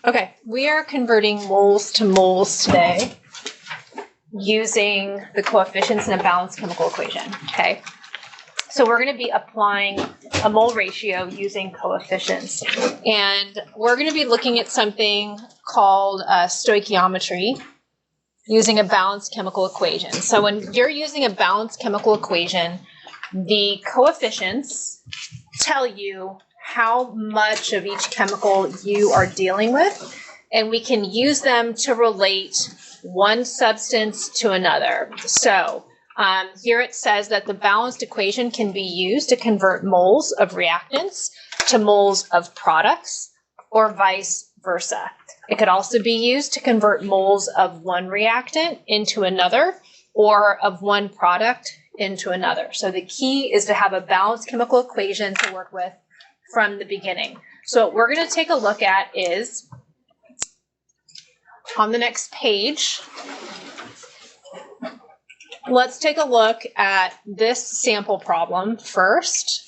Okay, we are converting moles to moles today using the coefficients in a balanced chemical equation, okay? So we're going to be applying a mole ratio using coefficients. And we're going to be looking at something called stoichiometry using a balanced chemical equation. So when you're using a balanced chemical equation, the coefficients tell you how much of each chemical you are dealing with, and we can use them to relate one substance to another. So here it says that the balanced equation can be used to convert moles of reactants to moles of products, or vice versa. It could also be used to convert moles of one reactant into another, or of one product into another. So the key is to have a balanced chemical equation to work with from the beginning. So what we're going to take a look at is on the next page. Let's take a look at this sample problem first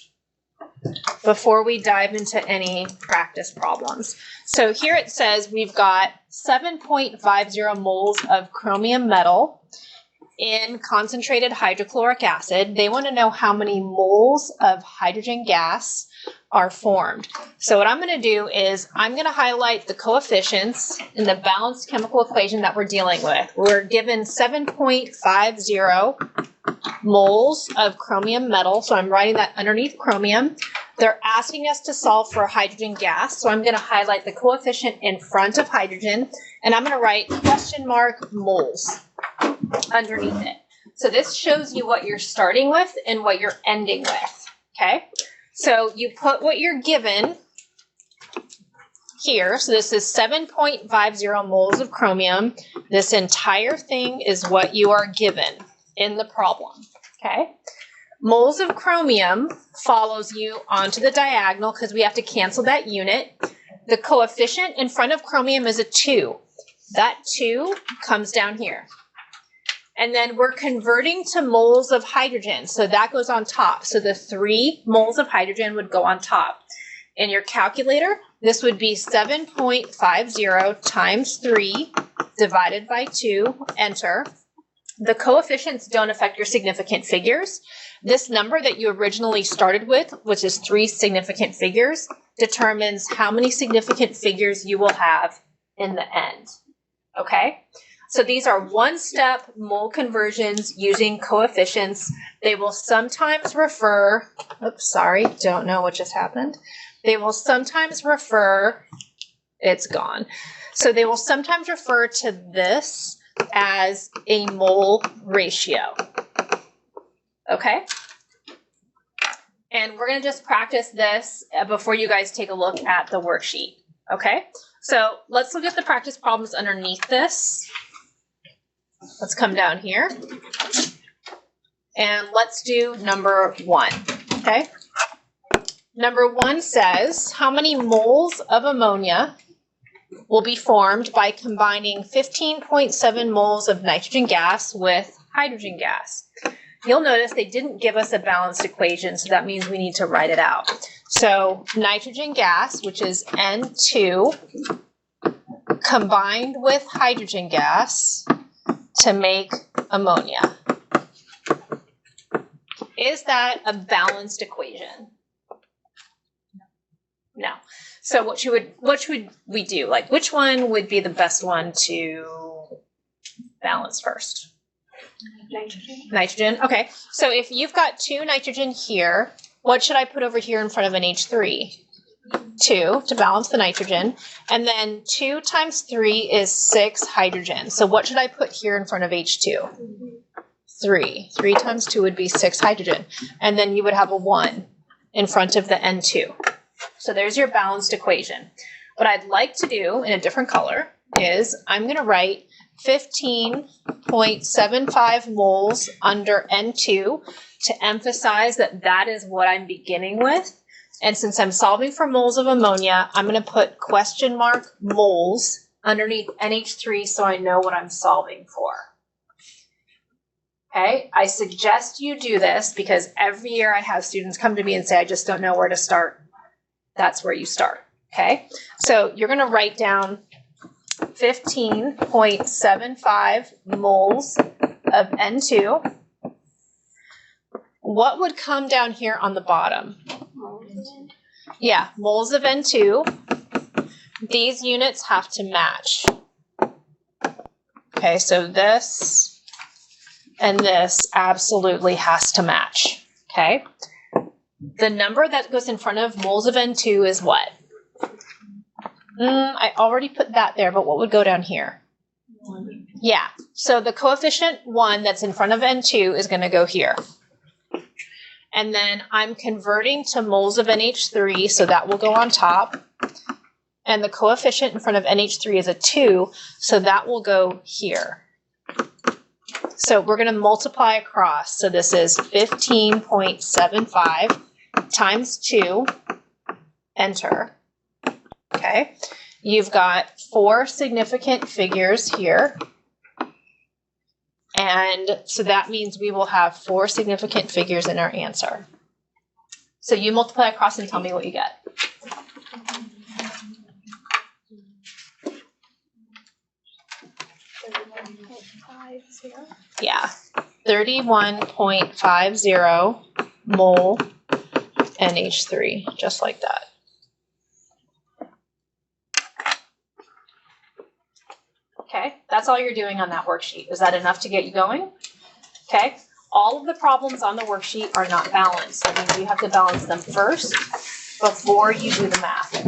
before we dive into any practice problems. So here it says we've got 7.50 moles of chromium metal in concentrated hydrochloric acid. They want to know how many moles of hydrogen gas are formed. So what I'm going to do is I'm going to highlight the coefficients in the balanced chemical equation that we're dealing with. We're given 7.50 moles of chromium metal, so I'm writing that underneath chromium. They're asking us to solve for hydrogen gas, so I'm going to highlight the coefficient in front of hydrogen, and I'm going to write question mark moles underneath it. So this shows you what you're starting with and what you're ending with, okay? So you put what you're given here. So this is 7.50 moles of chromium. This entire thing is what you are given in the problem, okay? Moles of chromium follows you onto the diagonal because we have to cancel that unit. The coefficient in front of chromium is a 2. That 2 comes down here. And then we're converting to moles of hydrogen, so that goes on top. So the 3 moles of hydrogen would go on top. In your calculator, this would be 7.50 times 3 divided by 2, enter. The coefficients don't affect your significant figures. This number that you originally started with, which is 3 significant figures, determines how many significant figures you will have in the end, okay? So these are one-step mole conversions using coefficients. They will sometimes refer, oops, sorry, don't know what just happened. They will sometimes refer, it's gone. So they will sometimes refer to this as a mole ratio, okay? And we're gonna just practice this before you guys take a look at the worksheet, okay? So let's look at the practice problems underneath this. Let's come down here and let's do number 1, okay? Number 1 says, how many moles of ammonia will be formed by combining 15.7 moles of nitrogen gas with hydrogen gas? You'll notice they didn't give us a balanced equation, so that means we need to write it out. So nitrogen gas, which is N2, combined with hydrogen gas to make ammonia. Is that a balanced equation? No. So what should we do? Like, which one would be the best one to balance first? Nitrogen. Nitrogen, okay. So if you've got 2 nitrogen here, what should I put over here in front of an H3? 2 to balance the nitrogen, and then 2 times 3 is 6 hydrogen. So what should I put here in front of H2? 3. 3 times 2 would be 6 hydrogen. And then you would have a 1 in front of the N2. So there's your balanced equation. What I'd like to do in a different color is I'm going to write 15.75 moles under N2 to emphasize that that is what I'm beginning with. And since I'm solving for moles of ammonia, I'm going to put question mark moles underneath NH3 so I know what I'm solving for. Okay, I suggest you do this because every year I have students come to me and say, I just don't know where to start. That's where you start. Okay, so you're going to write down 15.75 moles of N2. What would come down here on the bottom? Yeah, moles of N2. These units have to match. Okay, so this and this absolutely has to match. Okay, the number that goes in front of moles of N2 is what? I already put that there, but what would go down here? 1. Yeah, so the coefficient 1 that's in front of N2 is going to go here. And then I'm converting to moles of NH3, so that will go on top. And the coefficient in front of NH3 is a 2, so that will go here. So we're going to multiply across. So this is 15.75 times 2, enter. Okay, you've got 4 significant figures here. And so that means we will have 4 significant figures in our answer. So you multiply across and tell me what you get. Yeah, 31.50 mole NH3, just like that. Okay, that's all you're doing on that worksheet. Is that enough to get you going? Okay, all of the problems on the worksheet are not balanced. That means you have to balance them first before you do the math.